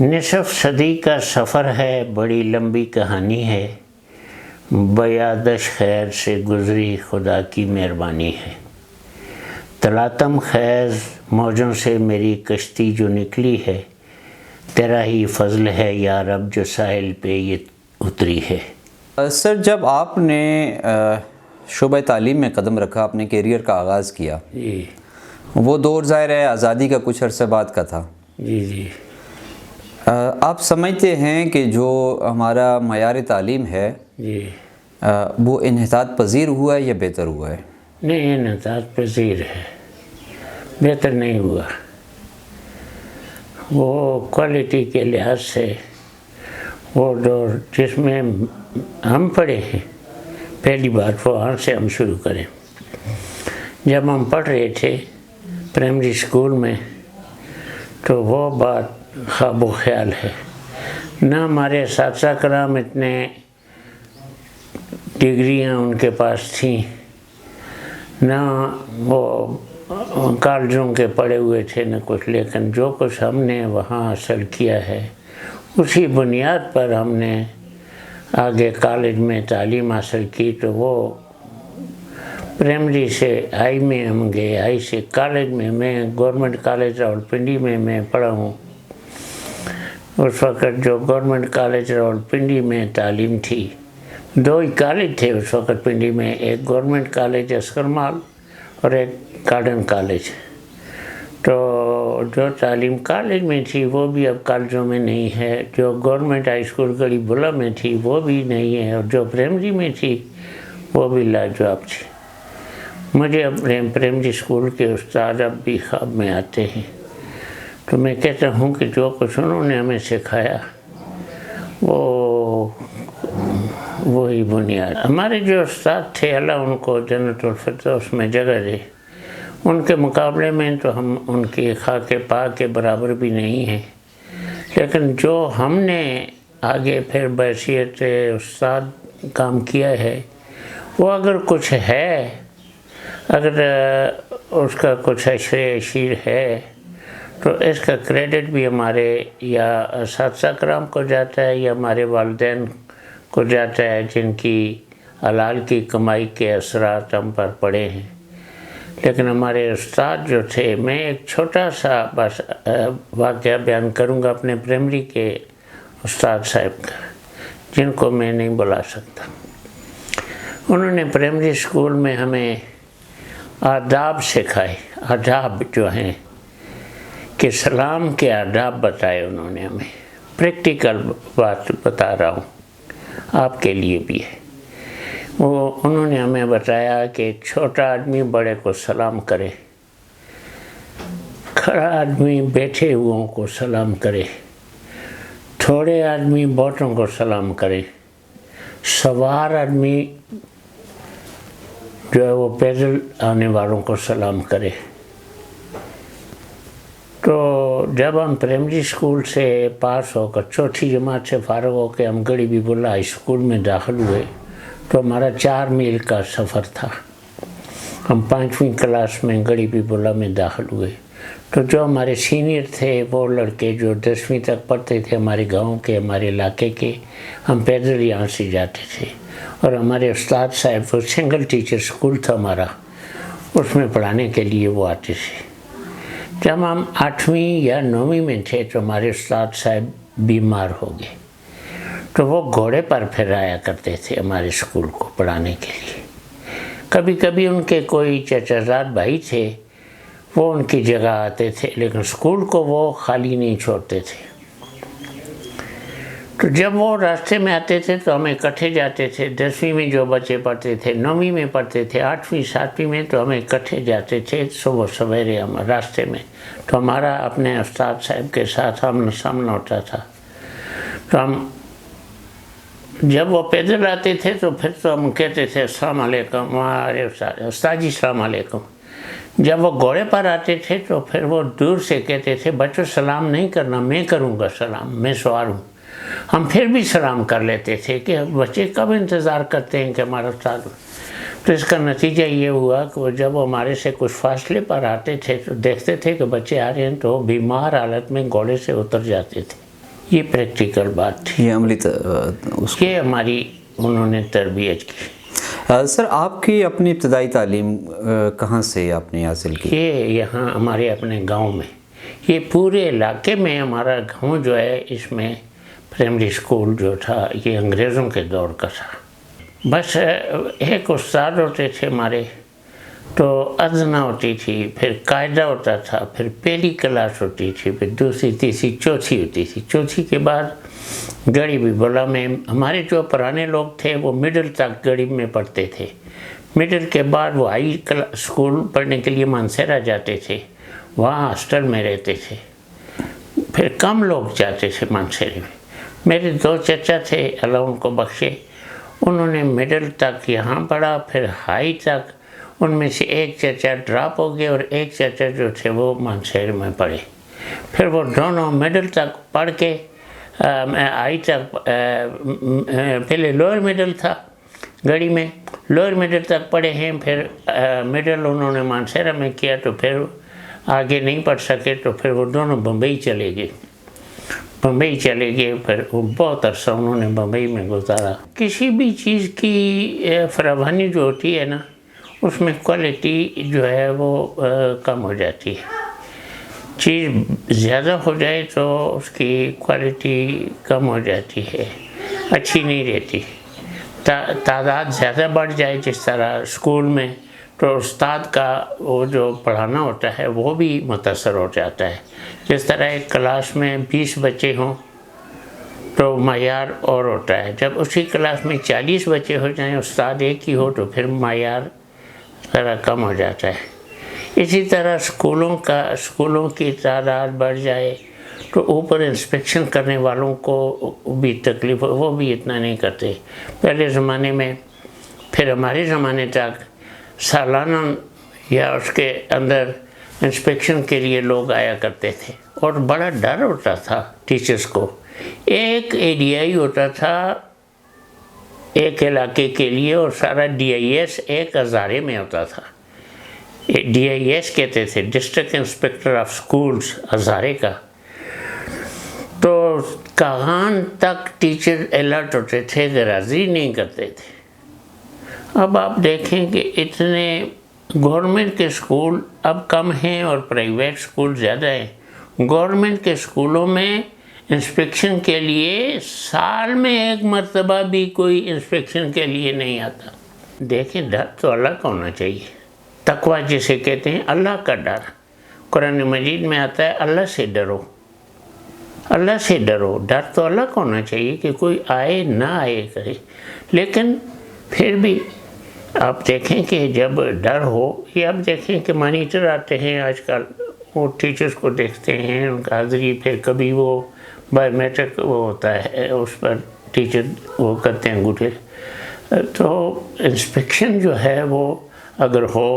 نصف صدی کا سفر ہے، بڑی لمبی کہانی ہے، بیادش خیر سے گزری خدا کی مہربانی ہے۔ تلاطم خیز موجوں سے میری کشتی جو نکلی ہے، تیرا ہی فضل ہے یا رب جو ساحل پہ یہ اتری ہے۔ سر، جب آپ نے شعبہ تعلیم میں قدم رکھا، اپنے کیریئر کا آغاز کیا، جی وہ دور ظاہر ہے آزادی کا کچھ عرصے بعد کا تھا۔ جی آپ سمجھتے ہیں کہ جو ہمارا معیار تعلیم ہے جی وہ انحطاط پذیر ہوا ہے یا بہتر ہوا ہے؟ نہیں، انحطاط پذیر ہے، بہتر نہیں ہوا۔ وہ کوالٹی کے لحاظ سے وہ دور جس میں ہم پڑھے ہیں، پہلی بات وہاں سے ہم شروع کریں۔ جب ہم پڑھ رہے تھے پرائمری اسکول میں تو وہ بات خواب و خیال ہے۔ نہ ہمارے اساتذہ کرام اتنے ڈگریاں ان کے پاس تھیں، نہ وہ کالجوں کے پڑھے ہوئے تھے، نہ کچھ، لیکن جو کچھ ہم نے وہاں حاصل کیا ہے اسی بنیاد پر ہم نے آگے کالج میں تعلیم حاصل کی۔ تو وہ پرائمری سے ہائی میں ہم گئے، ہائی سے کالج میں گورنمنٹ کالج راولپنڈی میں پڑھا ہوں۔ اس وقت جو گورنمنٹ کالج راولپنڈی میں تعلیم تھی، دو ہی کالج تھے اس وقت پنڈی میں، ایک گورنمنٹ کالج عسکر مال اور ایک گارڈن کالج۔ تو جو تعلیم کالج میں تھی وہ بھی اب کالجوں میں نہیں ہے، جو گورنمنٹ ہائی اسکول گڑی بلا میں تھی وہ بھی نہیں ہے، اور جو پرائمری میں تھی وہ بھی لاجواب تھی۔ مجھے اپنے پرائمری اسکول کے استاد اب بھی خواب میں آتے ہیں، تو میں کہتا ہوں کہ جو کچھ انہوں نے ہمیں سکھایا وہی بنیاد۔ ہمارے جو استاد تھے، اللہ ان کو جنت الفردوس میں جگہ دے، ان کے مقابلے میں تو ہم ان کی خاک پاک کے برابر بھی نہیں ہیں، لیکن جو ہم نے آگے پھر بحیثیت استاد کام کیا ہے، وہ اگر کچھ ہے، اگر اس کا کچھ اشیر ہے تو اس کا کریڈٹ بھی ہمارے یا اساتذہ کرام کو جاتا ہے یا ہمارے والدین کو جاتا ہے، جن کی حلال کی کمائی کے اثرات ہم پر پڑے ہیں۔ لیکن ہمارے استاد جو تھے، میں ایک چھوٹا سا بس واقعہ بیان کروں گا اپنے پرائمری کے استاد صاحب کا، جن کو میں نہیں بلا سکتا۔ انہوں نے پرائمری اسکول میں ہمیں آداب سکھائے، آداب جو ہیں کہ سلام کے آداب بتائے انہوں نے ہمیں۔ پریکٹیکل بات بتا رہا ہوں، آپ کے لیے بھی ہے۔ وہ انہوں نے ہمیں بتایا کہ چھوٹا آدمی بڑے کو سلام کرے، کھڑا آدمی بیٹھے ہوئوں کو سلام کرے، تھوڑے آدمی بوٹوں کو سلام کرے، سوار آدمی جو ہے وہ پیدل آنے والوں کو سلام کرے۔ تو جب ہم پرائمری اسکول سے پاس ہو کر چوتھی جماعت سے فارغ ہو کے ہم گڑی بی بلا ہائی اسکول میں داخل ہوئے تو ہمارا 4 میل کا سفر تھا۔ ہم 5ویں کلاس میں گڑی بی بلا میں داخل ہوئے تو جو ہمارے سینئر تھے، وہ لڑکے جو 10ویں تک پڑھتے تھے ہمارے گاؤں کے، ہمارے علاقے کے، ہم پیدل یہاں سے جاتے تھے، اور ہمارے استاد صاحب، وہ سنگل ٹیچر اسکول تھا ہمارا، اس میں پڑھانے کے لیے وہ آتے تھے۔ جب ہم 8ویں یا 9ویں میں تھے تو ہمارے استاد صاحب بیمار ہو گئے، تو وہ گھوڑے پر پھرایا کرتے تھے ہمارے اسکول کو پڑھانے کے لیے۔ کبھی کبھی ان کے کوئی چچا زاد بھائی تھے، وہ ان کی جگہ آتے تھے، لیکن اسکول کو وہ خالی نہیں چھوڑتے تھے۔ تو جب وہ راستے میں آتے تھے تو ہم اکٹھے جاتے تھے۔ 10ویں میں جو بچے پڑھتے تھے، 9ویں میں پڑھتے تھے، 8ویں 7ویں میں، تو ہم اکٹھے جاتے تھے صبح سویرے ہم راستے میں۔ تو ہمارا اپنے استاد صاحب کے ساتھ آمنا سامنا ہوتا تھا۔ تو ہم جب وہ پیدل آتے تھے تو پھر تو ہم کہتے تھے السلام علیکم، ہمارے استاد جی السلام علیکم۔ جب وہ گھوڑے پر آتے تھے تو پھر وہ دور سے کہتے تھے بچوں سلام نہیں کرنا، میں کروں گا سلام، میں سوار ہوں۔ ہم پھر بھی سلام کر لیتے تھے کہ بچے کب انتظار کرتے ہیں کہ ہمارا استاد۔ تو اس کا نتیجہ یہ ہوا کہ وہ جب ہمارے سے کچھ فاصلے پر آتے تھے تو دیکھتے تھے کہ بچے آ رہے ہیں تو بیمار حالت میں گھوڑے سے اتر جاتے تھے۔ یہ پریکٹیکل بات تھی، یہ عملی یہ ہماری انہوں نے تربیت کی۔ سر آپ کی اپنی ابتدائی تعلیم کہاں سے آپ نے حاصل کی؟ یہ یہاں ہمارے اپنے گاؤں میں، یہ پورے علاقے میں ہمارا گاؤں جو ہے، اس میں پرائمری اسکول جو تھا یہ انگریزوں کے دور کا تھا۔ بس ایک استاد ہوتے تھے ہمارے، تو ادنا ہوتی تھی، پھر قاعدہ ہوتا تھا، پھر پہلی کلاس ہوتی تھی، پھر دوسری تیسری چوتھی ہوتی تھی۔ چوتھی کے بعد غریب بولا میں، ہمارے جو پرانے لوگ تھے وہ مڈل تک غریب میں پڑھتے تھے، مڈل کے بعد وہ ہائی اسکول پڑھنے کے لیے مانسہرہ جاتے تھے، وہاں ہاسٹل میں رہتے تھے۔ پھر کم لوگ جاتے تھے مانسہرے میں۔ میرے 2 چچا تھے، اللہ ان کو بخشے، انہوں نے مڈل تک یہاں پڑھا، پھر ہائی تک۔ ان میں سے ایک چچا ڈراپ ہو گئے اور ایک چچا جو تھے وہ مانسہرے میں پڑھے۔ پھر وہ دونوں مڈل تک پڑھ کے ہائی تک، پہلے لوئر مڈل تھا گڑی میں، لوئر مڈل تک پڑھے ہیں، پھر مڈل انہوں نے مانسہرہ میں کیا، تو پھر آگے نہیں پڑھ سکے، تو پھر وہ دونوں بمبئی چلے گئے۔ بمبئی چلے گئے، پھر وہ بہت عرصہ انہوں نے بمبئی میں گزارا۔ کسی بھی چیز کی فراوانی جو ہوتی ہے نا، اس میں کوالٹی جو ہے وہ کم ہو جاتی ہے۔ چیز زیادہ ہو جائے تو اس کی کوالٹی کم ہو جاتی ہے، اچھی نہیں رہتی۔ تعداد زیادہ بڑھ جائے جس طرح اسکول میں، تو استاد کا وہ جو پڑھانا ہوتا ہے وہ بھی متاثر ہو جاتا ہے۔ جس طرح ایک کلاس میں 20 بچے ہوں تو معیار اور ہوتا ہے، جب اسی کلاس میں 40 بچے ہو جائیں، استاد ایک ہی ہو، تو پھر معیار ذرا کم ہو جاتا ہے۔ اسی طرح اسکولوں کی تعداد بڑھ جائے تو اوپر انسپیکشن کرنے والوں کو بھی تکلیف، وہ بھی اتنا نہیں کرتے۔ پہلے زمانے میں، پھر ہمارے زمانے تک سالانہ یا اس کے اندر انسپیکشن کے لیے لوگ آیا کرتے تھے، اور بڑا ڈر ہوتا تھا ٹیچرز کو۔ ایک ADI ہوتا تھا ایک علاقے کے لیے، اور سارا DIS ایک ہزارے میں ہوتا تھا۔ DIS کہتے تھے، district inspector of schools, Hazare کا۔ تو کہاں تک ٹیچر الرٹ ہوتے تھے کہ حاضری نہیں کرتے تھے۔ اب آپ دیکھیں کہ اتنے گورنمنٹ کے اسکول اب کم ہیں اور پرائیویٹ اسکول زیادہ ہیں۔ گورنمنٹ کے اسکولوں میں انسپیکشن کے لیے سال میں 1 مرتبہ بھی کوئی انسپیکشن کے لیے نہیں آتا۔ دیکھیں، ڈر تو اللہ کا ہونا چاہیے، تقویٰ جسے کہتے ہیں، اللہ کا ڈر۔ قرآن مجید میں آتا ہے اللہ سے ڈرو، اللہ سے ڈرو۔ ڈر تو اللہ کا ہونا چاہیے کہ کوئی آئے نہ آئے کرے، لیکن پھر بھی آپ دیکھیں کہ جب ڈر ہو، یہ آپ دیکھیں کہ مانیٹر آتے ہیں آج کل، وہ ٹیچرز کو دیکھتے ہیں، ان کا حاضری، پھر کبھی وہ بایو میٹرک وہ ہوتا ہے، اس پر ٹیچر وہ کرتے ہیں انگوٹھے۔ تو انسپیکشن جو ہے وہ اگر ہو،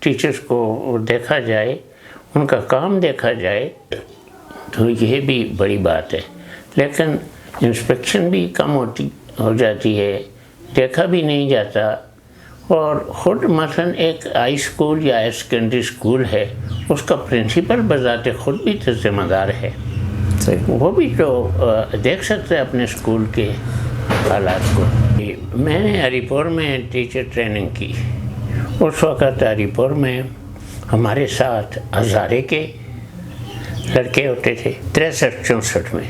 ٹیچرز کو دیکھا جائے، ان کا کام دیکھا جائے، تو یہ بھی بڑی بات ہے۔ لیکن انسپیکشن بھی کم ہو جاتی ہے، دیکھا بھی نہیں جاتا۔ اور خود مثلا ایک ہائی اسکول یا ہائر سیکنڈری اسکول ہے، اس کا پرنسپل بذات خود بھی تو ذمہ دار ہے، وہ بھی تو دیکھ سکتے ہیں اپنے اسکول کے حالات کو۔ میں نے ہری پور میں ٹیچر ٹریننگ کی۔ اس وقت ہری پور میں ہمارے ساتھ ہزارے کے لڑکے ہوتے تھے، 63-64 میں۔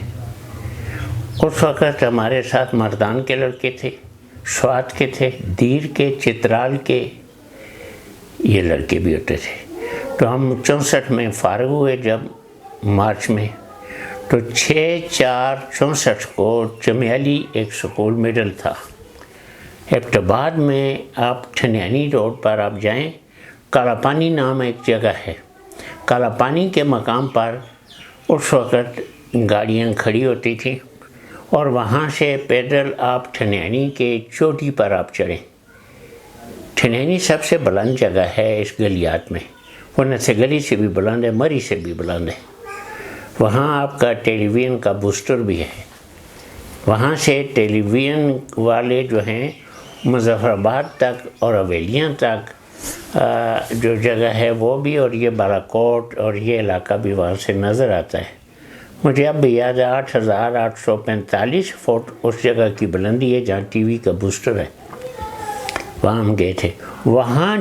اس وقت ہمارے ساتھ مردان کے لڑکے تھے، سوات کے تھے، دیر کے، چترال کے، یہ لڑکے بھی ہوتے تھے۔ تو ہم 64 میں فارغ ہوئے جب مارچ میں، تو 6/4/64 کو چمیالی ایک سکول مڈل تھا۔ ایبٹ میں آپ ٹھنیانی روڈ پر آپ جائیں، کالا پانی نام ایک جگہ ہے، کالا پانی کے مقام پر اس وقت گاڑیاں کھڑی ہوتی تھیں، اور وہاں سے پیدل آپ ٹھنیانی کے چوٹی پر آپ چڑھیں۔ ٹھنیانی سب سے بلند جگہ ہے اس گلیات میں، ورنہ سے گلی سے بھی بلند ہے، مری سے بھی بلند ہے۔ وہاں آپ کا ٹیلی ویژن کا بوسٹر بھی ہے، وہاں سے ٹیلی ویژن والے جو ہیں مظفر آباد تک اور حویلیاں تک جو جگہ ہے وہ بھی، اور یہ بالا کوٹ اور یہ علاقہ بھی وہاں سے نظر آتا ہے۔ مجھے اب بھی یاد ہے 8,845 فٹ اس جگہ کی بلندی ہے جہاں ٹی وی کا بوسٹر ہے، وہاں ہم گئے تھے. وہاں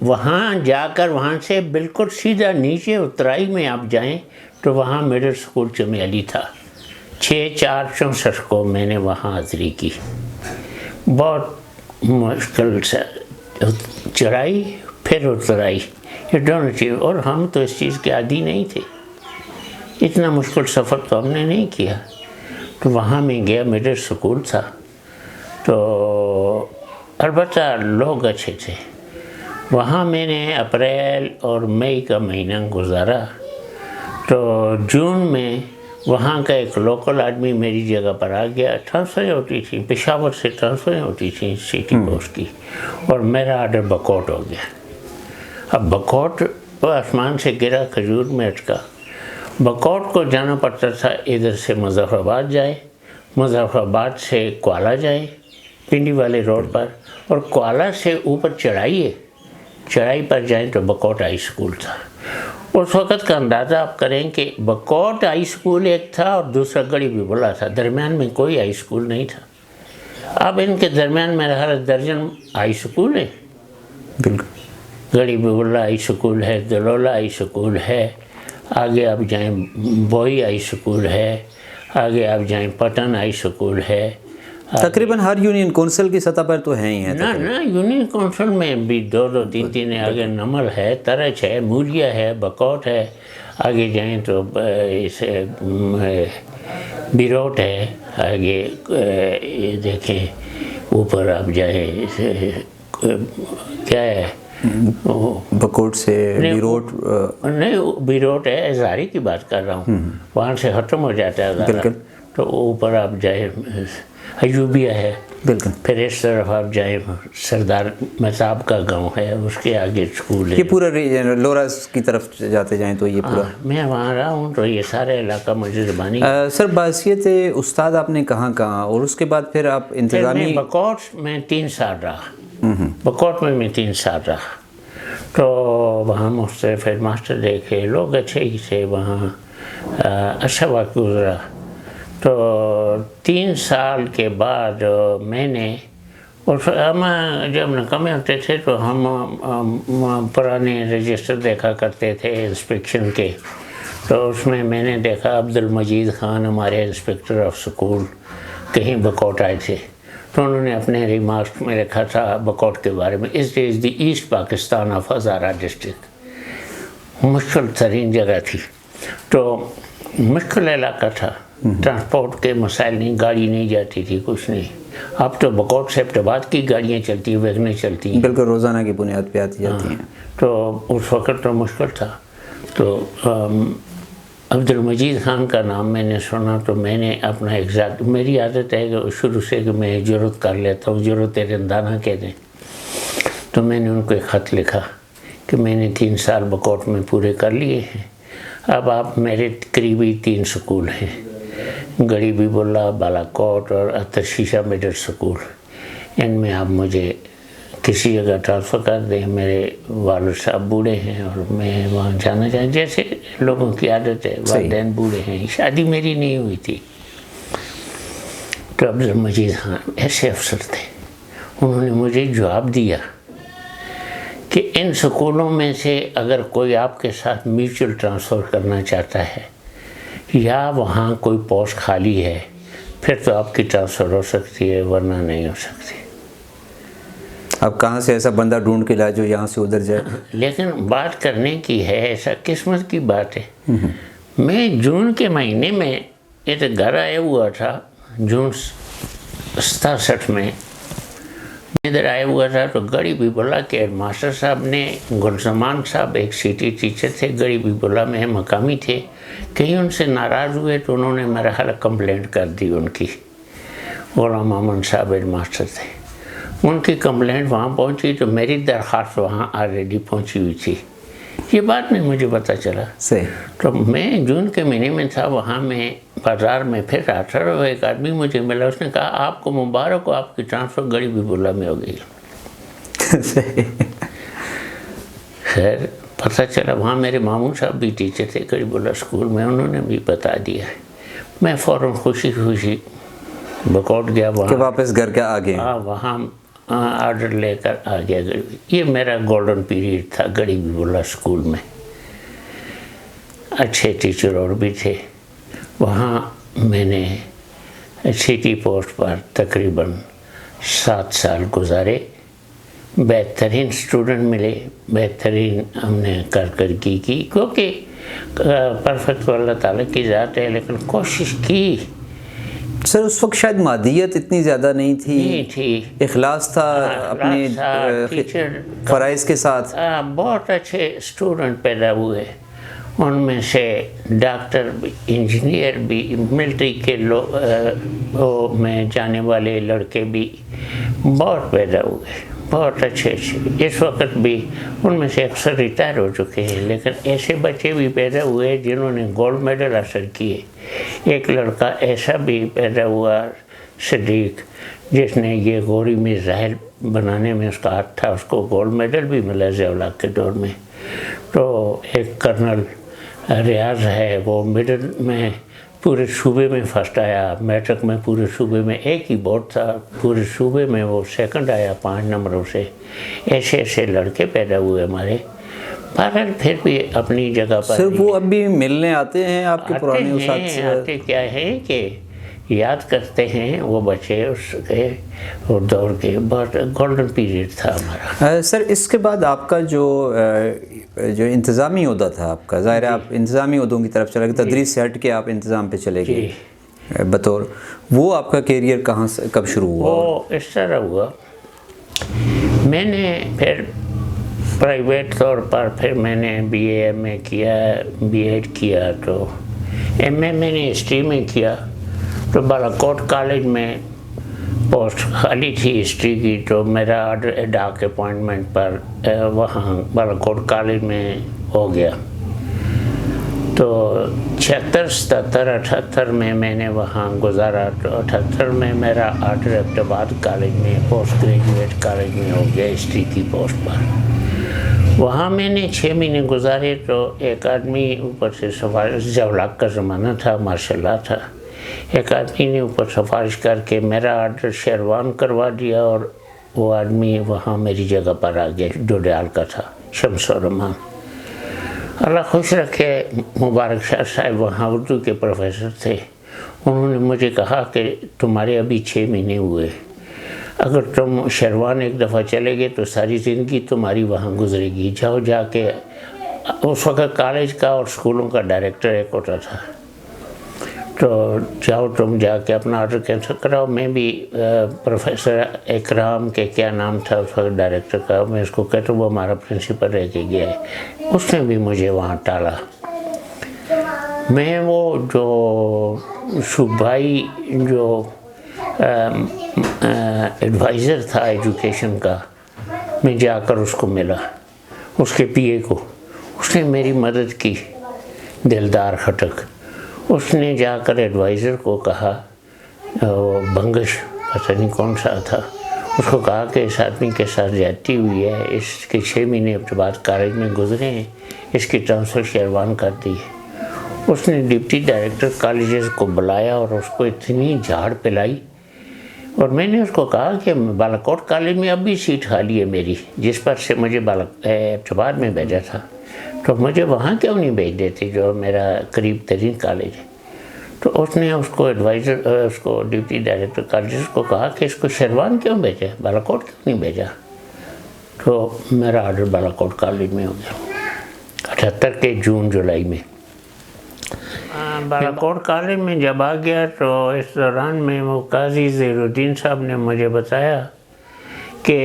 وہاں جا کر وہاں سے بالکل سیدھا نیچے اترائی میں آپ جائیں تو وہاں مڈل اسکول چمیلی تھا. 6/4/64 کو میں نے وہاں حاضری کی. بہت مشکل سے چڑھائی پھر اترائی، یہ دونوں چیز، اور ہم تو اس چیز کے عادی نہیں تھے، اتنا مشکل سفر تو ہم نے نہیں کیا. تو وہاں میں گیا، مڈل اسکول تھا، تو البتہ لوگ اچھے تھے. وہاں میں نے اپریل اور مئی کا مہینہ گزارا. تو جون میں وہاں کا ایک لوکل آدمی میری جگہ پر آ گیا. ٹرانسفریں ہوتی تھیں، پشاور سے ٹرانسفریں ہوتی تھیں سٹی پوسٹ کی، اور میرا آرڈر بکوٹ ہو گیا. اب بکوٹ وہ آسمان سے گرا، کھجور میں اٹکا. بکوٹ کو جانا پڑتا تھا ادھر سے مظفر آباد جائے، مظفر آباد سے کوالا جائے پنڈی والے روڈ پر، اور کوالا سے اوپر چڑھائی پر جائیں تو بکوٹ ہائی اسکول تھا. اس وقت کا اندازہ آپ کریں کہ بکوٹ ہائی اسکول ایک تھا اور دوسرا گڑی بھی بلا تھا، درمیان میں کوئی ہائی اسکول نہیں تھا. اب ان کے درمیان میرا ہر درجن ہائی اسکول ہے. بالکل. گڑی بھی بلا ہائی اسکول ہے، دلولا ہائی اسکول ہے، آگے آپ جائیں بوئی ہائی اسکول ہے، آگے آپ جائیں پٹن ہائی اسکول ہے. تقریباً ہر یونین کونسل کی سطح پر تو ہیں ہی ہیں. نہ یونین کونسل میں بھی 2 3 ہے. آگے نمل ہے، ترچ ہے، مولیا ہے، بکوٹ ہے. آگے جائیں تو اسے بیروٹ ہے. آگے یہ دیکھیں اوپر آپ جائیں کیا ہے بکوٹ سے بیروٹ، نہیں بیروٹ ہے، ہزاری کی بات کر رہا ہوں، وہاں سے ختم ہو جاتا ہے ہزارہ. تو اوپر آپ جائیں ایوبیہ ہے. بالکل. پھر اس طرف آپ جائیں سردار مہتاب کا گاؤں ہے، اس کے آگے اسکول ہے. یہ پورا لورا کی طرف جاتے جائیں تو یہ پورا. میں وہاں رہا ہوں تو یہ سارے علاقہ مجھے زبانی. سر بحیثیت استاد آپ نے کہاں اور اس کے بعد پھر آپ انتظامی؟ بکوٹ میں 3 سال رہا. بکوٹ میں 3 سال رہا. تو وہاں مختلف ہیڈ ماسٹر دیکھے، لوگ اچھے ہی تھے وہاں، اچھا وقت گزرا. تو 3 سال کے بعد میں نے، ہم جب نکمے ہوتے تھے تو ہم پرانے رجسٹر دیکھا کرتے تھے انسپیکشن کے. تو اس میں نے دیکھا عبد المجید خان ہمارے انسپیکٹر آف سکول کہیں بکوٹ آئے تھے. تو انہوں نے اپنے ریمارکس میں لکھا تھا بکوٹ کے بارے میں، اس is the east Pakistan of Hazara district. مشکل ترین جگہ تھی، تو مشکل علاقہ تھا. ٹرانسپورٹ کے مسائل نہیں، گاڑی نہیں جاتی تھی، کچھ نہیں. اب تو بکوٹ سے آباد کی گاڑیاں چلتی ہیں، ویگنیں چلتی ہیں، بالکل روزانہ کی بنیاد پہ آتی جاتی ہیں. تو اس وقت تو مشکل تھا. تو عبد المجید خان کا نام میں نے سنا تو میں نے اپنا ایگزیکٹ، میری عادت ہے کہ شروع سے کہ میں جرت کر لیتا ہوں، جرت رندانہ کہتے ہیں. تو میں نے ان کو ایک خط لکھا کہ میں نے 3 سال بکوٹ میں پورے کر لیے ہیں، اب آپ میرے قریبی 3 سکول ہیں، گڑی بی بلا، بالا کوٹ اور ترشیشہ مڈل سکول، ان میں آپ مجھے کسی جگہ ٹرانسفر کر دیں. میرے والد صاحب بوڑھے ہیں اور میں وہاں جانا چاہوں، جیسے لوگوں کی عادت ہے، والدین بوڑھے ہیں، شادی میری نہیں ہوئی تھی. تو عبد المجید خان ایسے افسر تھے، انہوں نے مجھے جواب دیا کہ ان سکولوں میں سے اگر کوئی آپ کے ساتھ میوچل ٹرانسفر کرنا چاہتا ہے یا وہاں کوئی پوسٹ خالی ہے پھر تو آپ کی ٹرانسفر ہو سکتی ہے، ورنہ نہیں ہو سکتی. اب کہاں سے ایسا بندہ ڈھونڈ کے لائے جو یہاں سے ادھر جائے. لیکن بات کرنے کی ہے، ایسا قسمت کی بات ہے. میں جون کے مہینے میں ایک گھر آیا ہوا تھا، جون 67 میں ادھر آیا ہوا تھا. تو گڑی بی بلا کے ہیڈ ماسٹر صاحب نے، گلزمان صاحب ایک سٹی ٹیچر تھے، گڑی بی بلا میں مقامی تھے، کہیں ان سے ناراض ہوئے تو انہوں نے میرا خیال کمپلینٹ کر دی. ان کی غلام محمد صاحب ہیڈ ماسٹر تھے، ان کی کمپلینٹ وہاں پہنچی تو میری درخواست وہاں آلریڈی پہنچی ہوئی تھی. یہ بات نہیں مجھے پتہ چلا. تو میں جون کے مہینے میں تھا وہاں، میں بازار میں پھر رہا تھا، ایک آدمی مجھے ملا، اس نے کہا آپ کو مبارک ہو، آپ کی ٹرانسفر گڑی بی بلا میں ہو گئی. خیر پتہ چلا وہاں میرے ماموں صاحب بھی ٹیچر تھے گڑی بلا اسکول میں، انہوں نے بھی بتا دیا. میں فوراً خوشی خوشی بکوٹ گیا کہ وہاں. واپس گھر کے آگے. وہاں آرڈر لے کر آ گیا. یہ میرا گولڈن پیریڈ تھا گڑی بلا اسکول میں. اچھے ٹیچر اور بھی تھے. وہاں میں نے سٹی پوسٹ پر تقریباً 7 سال گزارے. بہترین اسٹوڈنٹ ملے, بہترین ہم نے کارکردگی کی, کیونکہ پرفیکٹ اللہ تعالیٰ کی ذات ہے, لیکن کوشش کی. سر اس وقت شاید مادیت اتنی زیادہ نہیں تھی, اخلاص تھا اپنے فرائض کے ساتھ. بہت اچھے اسٹوڈنٹ پیدا ہوئے. ان میں سے ڈاکٹر بھی, انجینئر بھی, ملٹری کے میں جانے والے لڑکے بھی بہت پیدا ہوئے, بہت اچھے اچھے. اس وقت بھی ان میں سے اکثر ریٹائر ہو چکے ہیں, لیکن ایسے بچے بھی پیدا ہوئے جنہوں نے گولڈ میڈل حاصل کیے. ایک لڑکا ایسا بھی پیدا ہوا صدیق, جس نے یہ غوری میزائل بنانے میں اس کا ہاتھ تھا, اس کو گولڈ میڈل بھی ملا ضیاء الحق کے دور میں. تو ایک کرنل ریاض ہے, وہ مڈل میں پورے صوبے میں فرسٹ آیا. میٹرک میں پورے صوبے میں ایک ہی بورڈ تھا, پورے صوبے میں وہ سیکنڈ آیا 5 نمبروں سے. ایسے ایسے لڑکے پیدا ہوئے ہمارے. بہرحال پھر بھی اپنی جگہ پر. سر وہ اب بھی ملنے آتے ہیں آپ کے پرانے استاد سے؟ آتے کیا ہے کہ یاد کرتے ہیں وہ بچے اس کے دور کے. بہت گولڈن پیریڈ تھا ہمارا. سر اس کے بعد آپ کا جو انتظامی عہدہ تھا آپ کا, ظاہر ہے آپ انتظامی عہدوں کی طرف چلے گئے, تدریس سے ہٹ کے آپ انتظام پہ چلے گئے بطور. وہ آپ کا کیریئر کہاں سے کب شروع ہوا؟ وہ اس طرح ہوا, میں نے پھر پرائیویٹ طور پر پھر میں نے بی اے ایم اے کیا, بی ایڈ کیا. تو ایم اے میں نے ہسٹری میں کیا. تو بالاکوٹ کالج میں پوسٹ خالی تھی ہسٹری کی, تو میرا آرڈر ایڈاک اپوائنٹمنٹ پر وہاں بالاکوٹ کالج میں ہو گیا. تو 76, 77, 78 میں نے وہاں گزارا. تو 78 میں میرا آرڈر ایبٹ آباد کالج میں پوسٹ گریجویٹ کالج میں ہو گیا ہسٹری کی پوسٹ پر. وہاں میں نے 6 مہینے گزارے. تو ایک آدمی اوپر سے سفارش, ضیاء الحق کا زمانہ تھا, ماشاء اللہ تھا, ایک آدمی نے اوپر سفارش کر کے میرا آرڈر شیروان کروا دیا, اور وہ آدمی وہاں میری جگہ پر آ گیا. ڈوڈیال کا تھا, شمس الرحمان, اللہ خوش رکھے. مبارک شاہ صاحب وہاں اردو کے پروفیسر تھے. انہوں نے مجھے کہا کہ تمہارے ابھی 6 مہینے ہوئے, اگر تم شیروان ایک دفعہ چلے گئے تو ساری زندگی تمہاری وہاں گزرے گی. جاؤ جا کے, اس وقت کالج کا اور اسکولوں کا ڈائریکٹر ایک ہوتا تھا, تو جاؤ تم جا کے اپنا آرڈر کینسل کراؤ. میں بھی پروفیسر اکرام کے کیا نام تھا اس وقت ڈائریکٹر کا, میں اس کو کہتا ہوں, وہ ہمارا پرنسپل رہ کے گیا ہے, اس نے بھی مجھے وہاں ٹالا. میں وہ جو صوبائی جو ایڈوائزر تھا ایجوکیشن کا, میں جا کر اس کو ملا, اس کے پی اے کو. اس نے میری مدد کی, دلدار خٹک. اس نے جا کر ایڈوائزر کو کہا, بنگش پتہ نہیں کون سا تھا, اس کو کہا کہ اس آدمی کے ساتھ زیادتی ہوئی ہے, اس کے 6 مہینے اب بعد کالج میں گزرے ہیں, اس کی ٹرانسفر شیروان کر دی ہے. اس نے ڈپٹی ڈائریکٹر کالجز کو بلایا اور اس کو اتنی جھاڑ پلائی. اور میں نے اس کو کہا کہ بالاکوٹ کالج میں اب بھی سیٹ خالی ہے میری, جس پر سے مجھے آباد میں بھیجا تھا, تو مجھے وہاں کیوں نہیں بھیج دیتے جو میرا قریب ترین کالج ہے. تو اس نے اس کو ایڈوائزر, اس کو ڈپٹی ڈائریکٹر کالجز کو کہا کہ اس کو شیروان کیوں بھیجا, بالاکوٹ کیوں نہیں بھیجا. تو میرا آرڈر بالاکوٹ کالج میں ہو گیا 78 کے جون جولائی میں. بالاکوٹ کالج میں جب آ گیا تو اس دوران میں وہ قاضی زہیر الدین صاحب نے مجھے بتایا کہ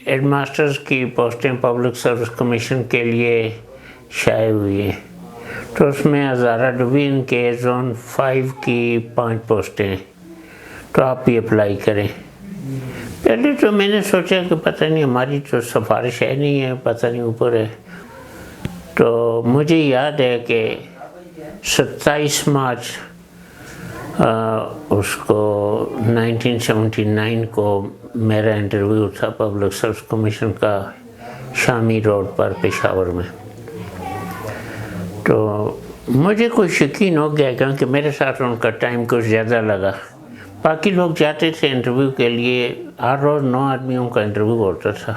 ہیڈ ماسٹرز کی پوسٹیں پبلک سروس کمیشن کے لیے شائع ہوئی ہیں. تو اس میں ہزارہ ڈویژن کے زون 5 کی 5 پوسٹیں, تو آپ بھی اپلائی کریں. پہلے تو میں نے سوچا کہ پتہ نہیں ہماری تو سفارش ہے نہیں ہے, پتہ نہیں اوپر ہے. تو مجھے یاد ہے کہ 27 مارچ اس کو 1979 کو میرا انٹرویو تھا پبلک سروس کمیشن کا شامی روڈ پر پشاور میں. تو مجھے کچھ یقین ہو گیا کیونکہ میرے ساتھ ان کا ٹائم کچھ زیادہ لگا. باقی لوگ جاتے تھے انٹرویو کے لیے، ہر روز 9 آدمیوں کا انٹرویو ہوتا تھا.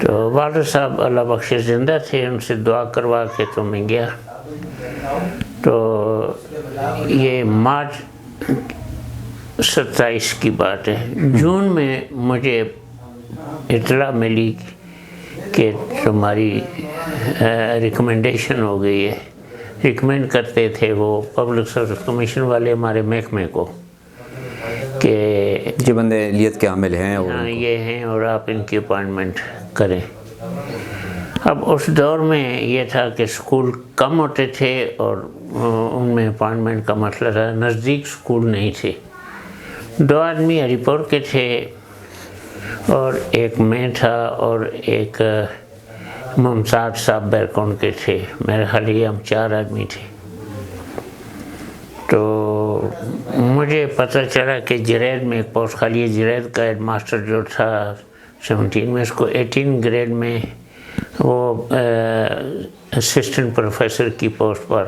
تو والد صاحب اللہ بخشے زندہ تھے، ان سے دعا کروا کے تو میں گیا. تو یہ مارچ 27 کی بات ہے. جون میں مجھے اطلاع ملی کہ تمہاری ریکمنڈیشن ہو گئی ہے. ریکمینڈ کرتے تھے وہ پبلک سروس کمیشن والے ہمارے محکمے کو کہ جو بندے اہلیت کے حامل ہیں ہاں یہ ہیں اور آپ ان کی اپائنٹمنٹ کریں. اب اس دور میں یہ تھا کہ اسکول کم ہوتے تھے اور ان میں اپائنٹمنٹ کا مسئلہ تھا. نزدیک اسکول نہیں تھے. 2 آدمی ہری پور کے تھے اور ایک میں تھا اور ایک ممتاز صاحب بیرکون کے تھے. میرے خیال یہ ہم 4 آدمی تھے. تو مجھے پتہ چلا کہ جرید میں ایک پوسٹ خالی ہے. جرید کا ہیڈ ماسٹر جو تھا 17 میں، اس کو 18 گریڈ میں وہ اسسٹنٹ پروفیسر کی پوسٹ پر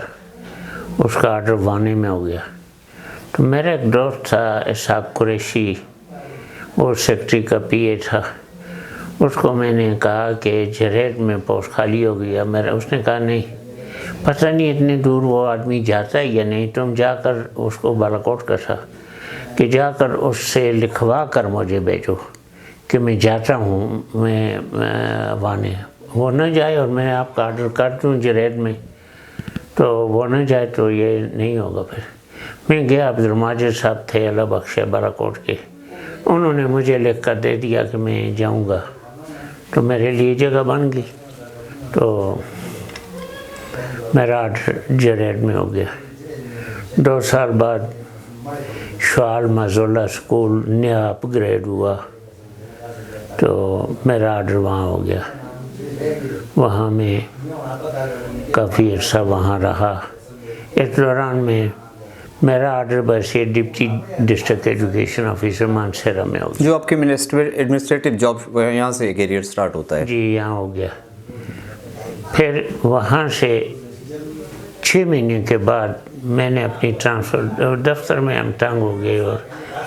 اس کا آرڈر وانے میں ہو گیا. تو میرا ایک دوست تھا اسحاق قریشی، وہ سیکٹری کا پی اے تھا. اس کو میں نے کہا کہ جرید میں پوسٹ خالی ہو گیا. اس نے کہا نہیں، پتہ نہیں اتنے دور وہ آدمی جاتا ہے یا نہیں، تم جا کر اس کو بالاکوٹ کا تھا کہ جا کر اس سے لکھوا کر مجھے بھیجو کہ میں جاتا ہوں میں وانے. وہ نہ جائے اور میں آپ کا آرڈر کر دوں جرید میں، تو وہ نہ جائے تو یہ نہیں ہوگا. پھر میں گیا. عبدالماجد صاحب تھے اللہ بخشے بالاکوٹ کے، انہوں نے مجھے لکھ کر دے دیا کہ میں جاؤں گا. تو میرے لیے جگہ بن گئی. تو میرا آرڈر جرید میں ہو گیا. 2 سال بعد شعال مازولہ اسکول نیا اپ گریڈ ہوا تو میرا آرڈر وہاں ہو گیا. وہاں میں کافی عرصہ وہاں رہا. اس دوران میں میرا آرڈر بسے deputy district education officer Mansehra میں ہو گیا. جو آپ کے ایڈمنسٹریٹو جاب یہاں سے کیریئر سٹارٹ ہوتا ہے؟ جی یہاں ہو گیا. پھر وہاں سے 6 مہینے کے بعد میں نے اپنی ٹرانسفر، دفتر میں ہم تنگ ہو گئے اور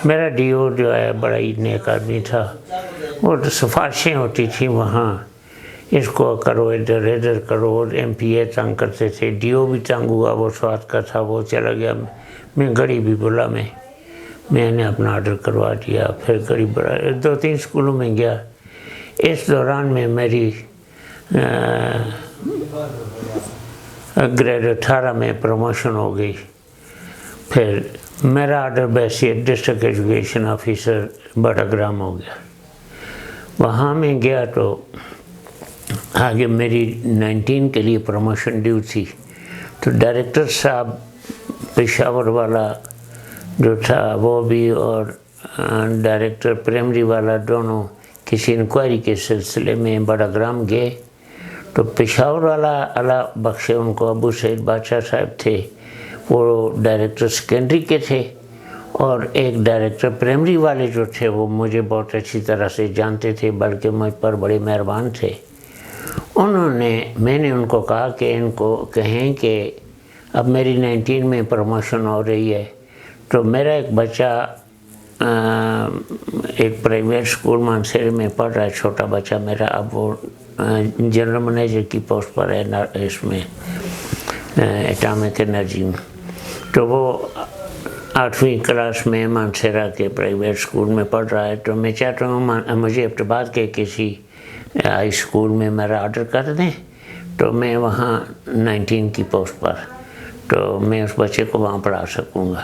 میرا ڈی او جو ہے بڑا ہی نیک آدمی تھا. وہ سفارشیں ہوتی تھیں وہاں، اس کو کرو ادھر کرو. ایم پی اے تنگ کرتے تھے، ڈی او بھی تنگ ہوا، وہ سوات کا تھا، وہ چلا گیا. میں گڑی بھی بولا میں نے اپنا آرڈر کروا دیا. پھر گڑی بڑا 2-3 اسکولوں میں گیا. اس دوران میں میری گریڈ 18 میں پروموشن ہو گئی. پھر میرا آرڈر بحیثیت ڈسٹرکٹ ایجوکیشن آفیسر بٹاگرام ہو گیا. وہاں میں گیا تو آگے میری 19 کے لیے پروموشن ڈیو تھی. تو ڈائریکٹر صاحب پشاور والا جو تھا وہ بھی اور ڈائریکٹر پرائمری والا دونوں کسی انکوائری کے سلسلے میں بٹاگرام گئے. تو پشاور والا اللہ بخشے ان کو ابو سعید بادشاہ صاحب تھے، وہ ڈائریکٹر سیکنڈری کے تھے. اور ایک ڈائریکٹر پرائمری والے جو تھے وہ مجھے بہت اچھی طرح سے جانتے تھے، بلکہ مجھ پر بڑے مہربان تھے. میں نے ان کو کہا کہ ان کو کہیں کہ اب میری 19 میں پروموشن ہو رہی ہے تو میرا ایک بچہ ایک پرائیویٹ اسکول مانسیر میں پڑھ رہا ہے، چھوٹا بچہ میرا، اب وہ جنرل منیجر کی پوسٹ پر ہے اس میں ایٹامک انرجی میں. تو وہ 8ویں کلاس میں مانسیرا کے پرائیویٹ اسکول میں پڑھ رہا ہے. تو میں چاہتا ہوں مجھے ابتباد کے کسی ہائی اسکول میں میرا آرڈر کر دیں تو میں وہاں 19 کی پوسٹ پر، تو میں اس بچے کو وہاں پڑھا سکوں گا.